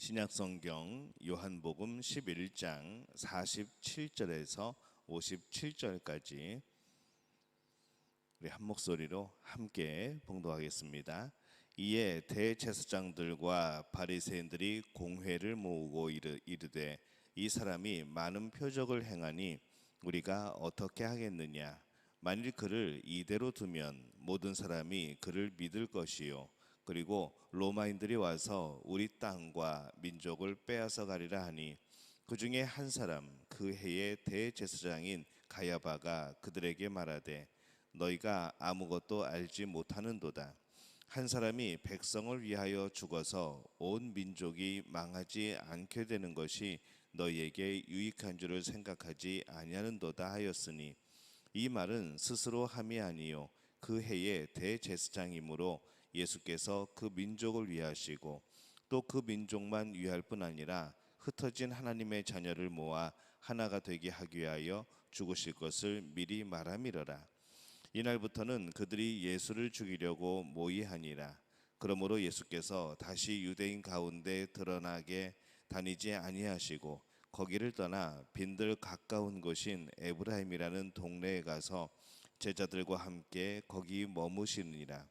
신약성경 요한복음 11장 47절에서 57절까지 우리 한 목소리로 함께 봉독하겠습니다. 이에 대제사장들과 바리새인들이 공회를 모으고 이르되 이 사람이 많은 표적을 행하니 우리가 어떻게 하겠느냐? 만일 그를 이대로 두면 모든 사람이 그를 믿을 것이요 그리고 로마인들이 와서 우리 땅과 민족을 빼앗아 가리라 하니 그 중에 한 사람 그 해의 대제사장인 가야바가 그들에게 말하되 너희가 아무것도 알지 못하는도다. 한 사람이 백성을 위하여 죽어서 온 민족이 망하지 않게 되는 것이 너희에게 유익한 줄을 생각하지 아니하는도다 하였으니 이 말은 스스로 함이 아니요 그 해의 대제사장이므로 예수께서 그 민족을 위하시고 또 그 민족만 위할 뿐 아니라 흩어진 하나님의 자녀를 모아 하나가 되게 하기 위하여 죽으실 것을 미리 말함이러라. 이날부터는 그들이 예수를 죽이려고 모의하니라. 그러므로 예수께서 다시 유대인 가운데 드러나게 다니지 아니하시고 거기를 떠나 빈들 가까운 곳인 에브라임이라는 동네에 가서 제자들과 함께 거기 머무시니라.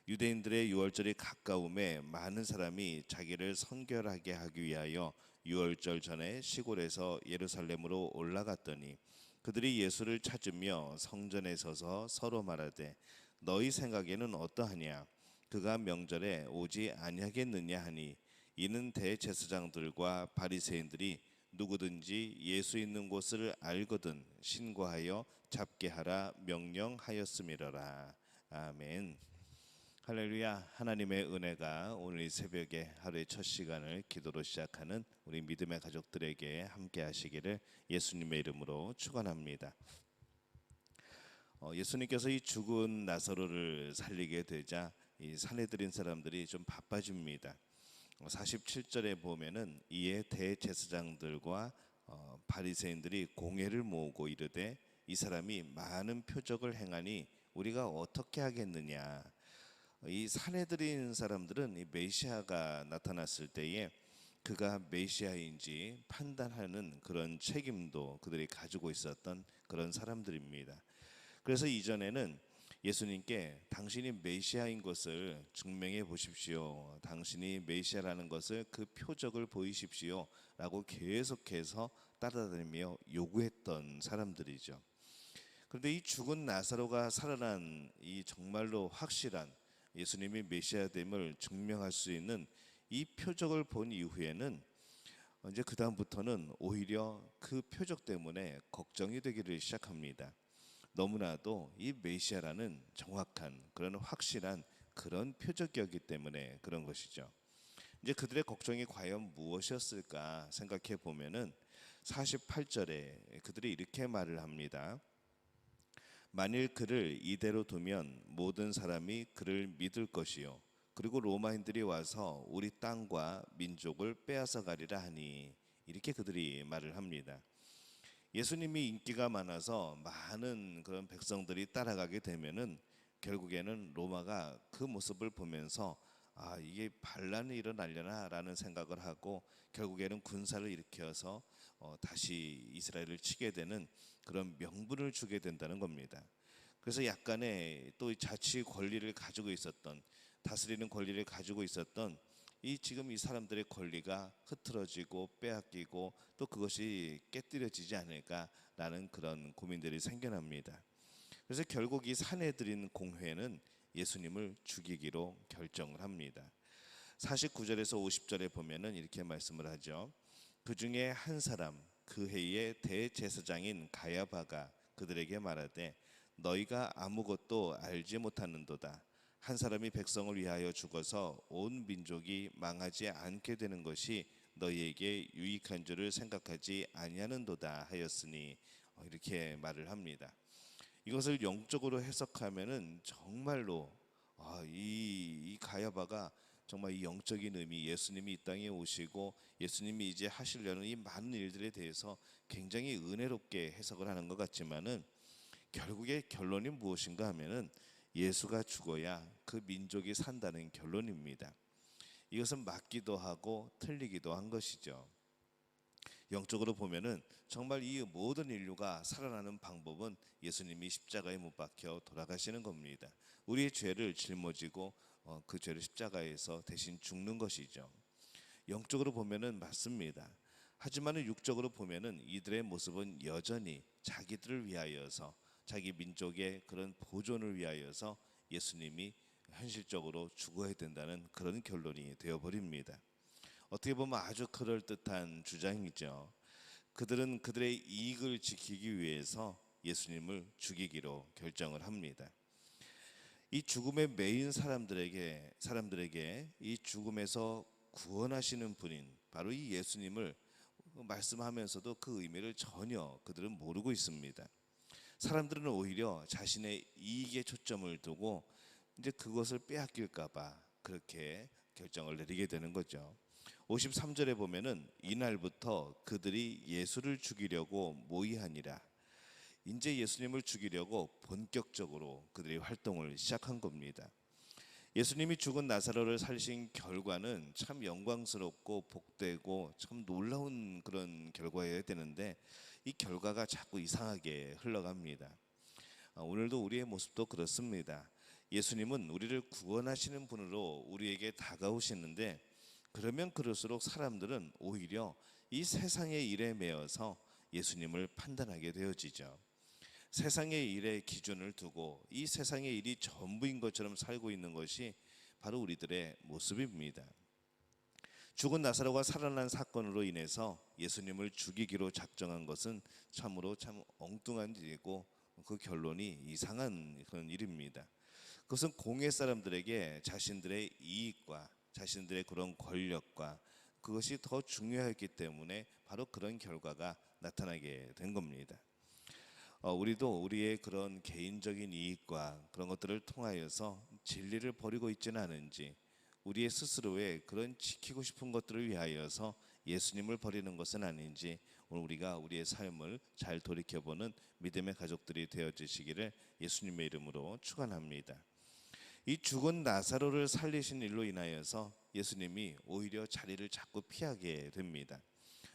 유대인들의 유월절이 가까움에 많은 사람이 자기를 선결하게 하기 위하여 유월절 전에 시골에서 예루살렘으로 올라갔더니 그들이 예수를 찾으며 성전에 서서 서로 말하되 너희 생각에는 어떠하냐? 그가 명절에 오지 아니하겠느냐 하니 이는 대제사장들과 바리새인들이 누구든지 예수 있는 곳을 알거든 신고하여 잡게 하라 명령하였음이로라. 아멘. 할렐루야. 하나님의 은혜가 오늘 이 새벽에 하루의 첫 시간을 기도로 시작하는 우리 믿음의 가족들에게 함께 하시기를 예수님의 이름으로 축원합니다. 예수님께서 이 죽은 나사로를 살리게 되자 이 산헤드린 사람들이 좀 바빠집니다. 47절에 보면은 이에 대제사장들과 바리새인들이 공회를 모으고 이르되 이 사람이 많은 표적을 행하니 우리가 어떻게 하겠느냐. 이 산헤드린 사람들은 이 메시아가 나타났을 때에 그가 메시아인지 판단하는 그런 책임도 그들이 가지고 있었던 그런 사람들입니다. 그래서 이전에는 예수님께 당신이 메시아인 것을 증명해 보십시오. 당신이 메시아라는 것을 그 표적을 보이십시오. 라고 계속해서 따라다니며 요구했던 사람들이죠. 그런데 이 죽은 나사로가 살아난 이 정말로 확실한 예수님이 메시아됨을 증명할 수 있는 이 표적을 본 이후에는 이제 그 다음부터는 오히려 그 표적 때문에 걱정이 되기를 시작합니다. 너무나도 이 메시아라는 정확한 그런 확실한 그런 표적이었기 때문에 그런 것이죠. 이제 그들의 걱정이 과연 무엇이었을까 생각해 보면은 48절에 그들이 이렇게 말을 합니다. 만일 그를 이대로 두면 모든 사람이 그를 믿을 것이요 그리고 로마인들이 와서 우리 땅과 민족을 빼앗아 가리라 하니 이렇게 그들이 말을 합니다. 예수님이 인기가 많아서 많은 그런 백성들이 따라가게 되면은 결국에는 로마가 그 모습을 보면서 이게 반란이 일어나려나 라는 생각을 하고 결국에는 군사를 일으켜서 다시 이스라엘을 치게 되는 그런 명분을 주게 된다는 겁니다. 그래서 약간의 또 자치 권리를 가지고 있었던 다스리는 권리를 가지고 있었던 지금 이 사람들의 권리가 흐트러지고 빼앗기고 또 그것이 깨뜨려지지 않을까라는 그런 고민들이 생겨납니다. 그래서 결국 이 산헤드린 공회는 예수님을 죽이기로 결정을 합니다. 49절에서 50절에 보면은 이렇게 말씀을 하죠. 그 중에 한 사람 그 해의 대제사장인 가야바가 그들에게 말하되 너희가 아무것도 알지 못하는도다. 한 사람이 백성을 위하여 죽어서 온 민족이 망하지 않게 되는 것이 너희에게 유익한 줄을 생각하지 아니하는도다 하였으니 이렇게 말을 합니다. 이것을 영적으로 해석하면은 정말로 이 가야바가 정말 이 영적인 의미, 예수님이 이 땅에 오시고 예수님이 이제 하시려는 이 많은 일들에 대해서 굉장히 은혜롭게 해석을 하는 것 같지만은 결국에 결론이 무엇인가 하면은 예수가 죽어야 그 민족이 산다는 결론입니다. 이것은 맞기도 하고 틀리기도 한 것이죠. 영적으로 보면은 정말 이 모든 인류가 살아나는 방법은 예수님이 십자가에 못 박혀 돌아가시는 겁니다. 우리의 죄를 짊어지고 그 죄를 십자가에서 대신 죽는 것이죠. 영적으로 보면은 맞습니다. 하지만은 육적으로 보면은 이들의 모습은 여전히 자기들을 위하여서, 자기 민족의 그런 보존을 위하여서 예수님이 현실적으로 죽어야 된다는 그런 결론이 되어버립니다. 어떻게 보면 아주 그럴듯한 주장이죠. 그들은 그들의 이익을 지키기 위해서 예수님을 죽이기로 결정을 합니다. 이 죽음에 매인 사람들에게 이 죽음에서 구원하시는 분인 바로 이 예수님을 말씀하면서도 그 의미를 전혀 그들은 모르고 있습니다. 사람들은 오히려 자신의 이익에 초점을 두고 이제 그것을 빼앗길까봐 그렇게 결정을 내리게 되는 거죠. 53절에 보면은 이날부터 그들이 예수를 죽이려고 모의하니라. 이제 예수님을 죽이려고 본격적으로 그들이 활동을 시작한 겁니다. 예수님이 죽은 나사로를 살리신 결과는 참 영광스럽고 복되고 참 놀라운 그런 결과여야 되는데 이 결과가 자꾸 이상하게 흘러갑니다. 오늘도 우리의 모습도 그렇습니다. 예수님은 우리를 구원하시는 분으로 우리에게 다가오시는데 그러면 그럴수록 사람들은 오히려 이 세상의 일에 매여서 예수님을 판단하게 되어지죠. 세상의 일에 기준을 두고 이 세상의 일이 전부인 것처럼 살고 있는 것이 바로 우리들의 모습입니다. 죽은 나사로가 살아난 사건으로 인해서 예수님을 죽이기로 작정한 것은 참으로 참 엉뚱한 일이고 그 결론이 이상한 그런 일입니다. 그것은 공회 사람들에게 자신들의 이익과 자신들의 그런 권력과 그것이 더 중요했기 때문에 바로 그런 결과가 나타나게 된 겁니다. 우리도 우리의 그런 개인적인 이익과 그런 것들을 통하여서 진리를 버리고 있지는 않은지, 우리의 스스로의 그런 지키고 싶은 것들을 위하여서 예수님을 버리는 것은 아닌지 오늘 우리가 우리의 삶을 잘 돌이켜보는 믿음의 가족들이 되어주시기를 예수님의 이름으로 축원합니다. 이 죽은 나사로를 살리신 일로 인하여서 예수님이 오히려 자리를 자꾸 피하게 됩니다.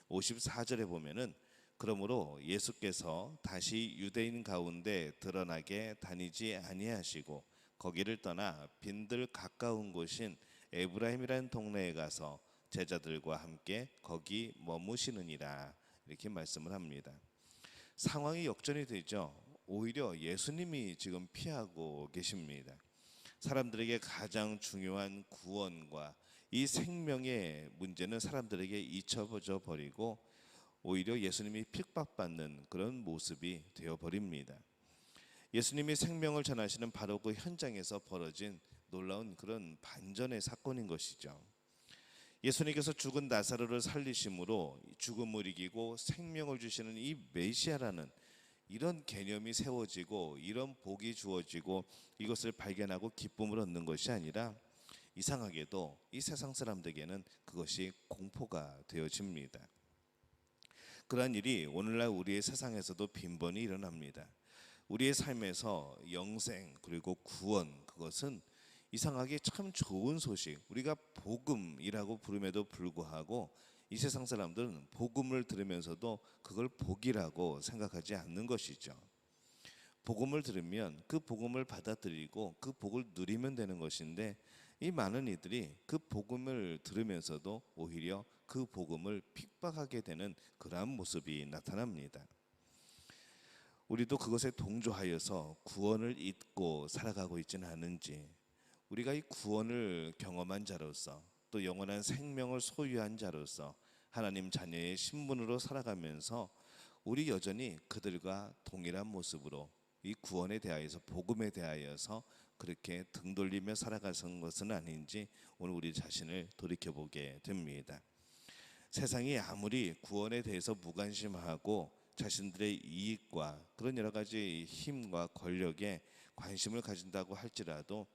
54절에 보면은 그러므로 예수께서 다시 유대인 가운데 드러나게 다니지 아니하시고 거기를 떠나 빈들 가까운 곳인 에브라임이라는 동네에 가서 제자들과 함께 거기 머무시느니라 이렇게 말씀을 합니다. 상황이 역전이 되죠. 오히려 예수님이 지금 피하고 계십니다. 사람들에게 가장 중요한 구원과 이 생명의 문제는 사람들에게 잊혀져 버리고 오히려 예수님이 핍박받는 그런 모습이 되어버립니다. 예수님이 생명을 전하시는 바로 그 현장에서 벌어진 놀라운 그런 반전의 사건인 것이죠. 예수님께서 죽은 나사로를 살리심으로 죽음을 이기고 생명을 주시는 이 메시아라는 이런 개념이 세워지고 이런 복이 주어지고 이것을 발견하고 기쁨을 얻는 것이 아니라 이상하게도 이 세상 사람들에게는 그것이 공포가 되어집니다. 그러한 일이 오늘날 우리의 세상에서도 빈번히 일어납니다. 우리의 삶에서 영생 그리고 구원, 그것은 이상하게 참 좋은 소식, 우리가 복음이라고 부름에도 불구하고 이 세상 사람들은 복음을 들으면서도 그걸 복이라고 생각하지 않는 것이죠. 복음을 들으면 그 복음을 받아들이고 그 복을 누리면 되는 것인데 이 많은 이들이 그 복음을 들으면서도 오히려 그 복음을 핍박하게 되는 그러한 모습이 나타납니다. 우리도 그것에 동조하여서 구원을 잊고 살아가고 있지는 않은지, 우리가 이 구원을 경험한 자로서 또 영원한 생명을 소유한 자로서 하나님 자녀의 신분으로 살아가면서 우리 여전히 그들과 동일한 모습으로 이 구원에 대하여서 복음에 대하여서 그렇게 등 돌리며 살아가는 것은 아닌지 오늘 우리 자신을 돌이켜보게 됩니다. 세상이 아무리 구원에 대해서 무관심하고 자신들의 이익과 그런 여러 가지 힘과 권력에 관심을 가진다고 할지라도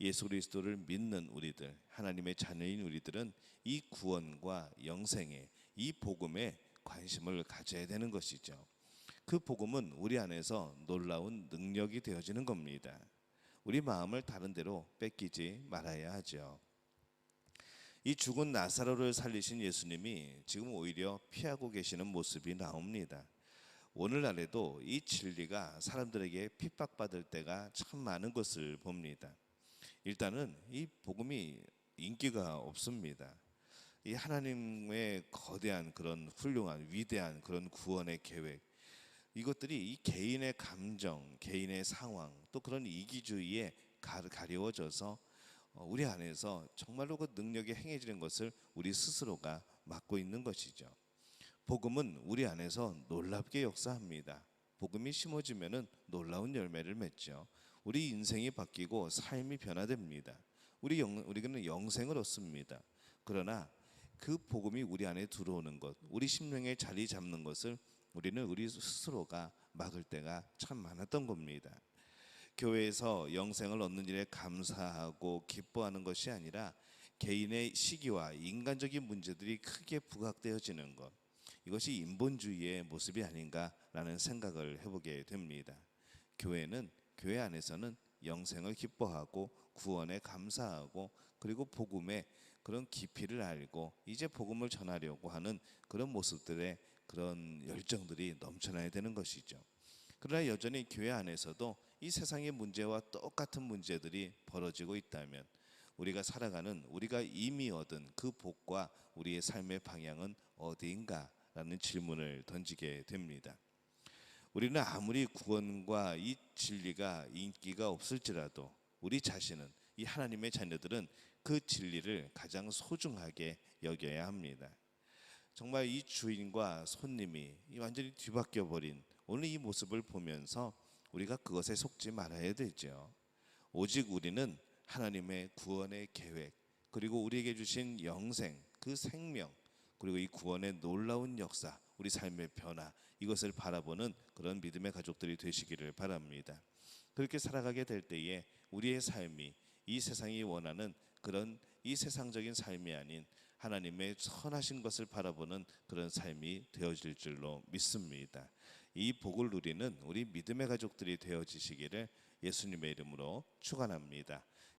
예수 그리스도를 믿는 우리들, 하나님의 자녀인 우리들은 이 구원과 영생에, 이 복음에 관심을 가져야 되는 것이죠. 그 복음은 우리 안에서 놀라운 능력이 되어지는 겁니다. 우리 마음을 다른 데로 뺏기지 말아야 하죠. 이 죽은 나사로를 살리신 예수님이 지금 오히려 피하고 계시는 모습이 나옵니다. 오늘날에도 이 진리가 사람들에게 핍박받을 때가 참 많은 것을 봅니다. 일단은 이 복음이 인기가 없습니다. 이 하나님의 거대한 그런 훌륭한 위대한 그런 구원의 계획, 이것들이 이 개인의 감정, 개인의 상황, 또 그런 이기주의에 가려워져서 우리 안에서 정말로 그 능력이 행해지는 것을 우리 스스로가 막고 있는 것이죠. 복음은 우리 안에서 놀랍게 역사합니다. 복음이 심어지면은 놀라운 열매를 맺죠. 우리 인생이 바뀌고 삶이 변화됩니다. 우리는 영생을 얻습니다. 그러나 그 복음이 우리 안에 들어오는 것, 우리 심령에 자리 잡는 것을 우리는 우리 스스로가 막을 때가 참 많았던 겁니다. 교회에서 영생을 얻는 일에 감사하고 기뻐하는 것이 아니라 개인의 시기와 인간적인 문제들이 크게 부각되어지는 것, 이것이 인본주의의 모습이 아닌가라는 생각을 해보게 됩니다. 교회는 교회 안에서는 영생을 기뻐하고 구원에 감사하고 그리고 복음의 그런 깊이를 알고 이제 복음을 전하려고 하는 그런 모습들의 그런 열정들이 넘쳐나야 되는 것이죠. 그러나 여전히 교회 안에서도 이 세상의 문제와 똑같은 문제들이 벌어지고 있다면 우리가 살아가는, 우리가 이미 얻은 그 복과 우리의 삶의 방향은 어디인가라는 질문을 던지게 됩니다. 우리는 아무리 구원과 이 진리가 인기가 없을지라도 우리 자신은, 이 하나님의 자녀들은 그 진리를 가장 소중하게 여겨야 합니다. 정말 이 주인과 손님이 완전히 뒤바뀌어 버린 오늘 이 모습을 보면서 우리가 그것에 속지 말아야 되죠. 오직 우리는 하나님의 구원의 계획, 그리고 우리에게 주신 영생, 그 생명, 그리고 이 구원의 놀라운 역사, 우리 삶의 변화, 이것을 바라보는 그런 믿음의 가족들이 되시기를 바랍니다. 그렇게 살아가게 될 때에 우리의 삶이 이 세상이 원하는 그런 이 세상적인 삶이 아닌 하나님의 선하신 것을 바라보는 그런 삶이 되어질 줄로 믿습니다. 이 복을 누리는 우리 믿음의 가족들이 되어지시기를 예수님의 이름으로 축원합니다.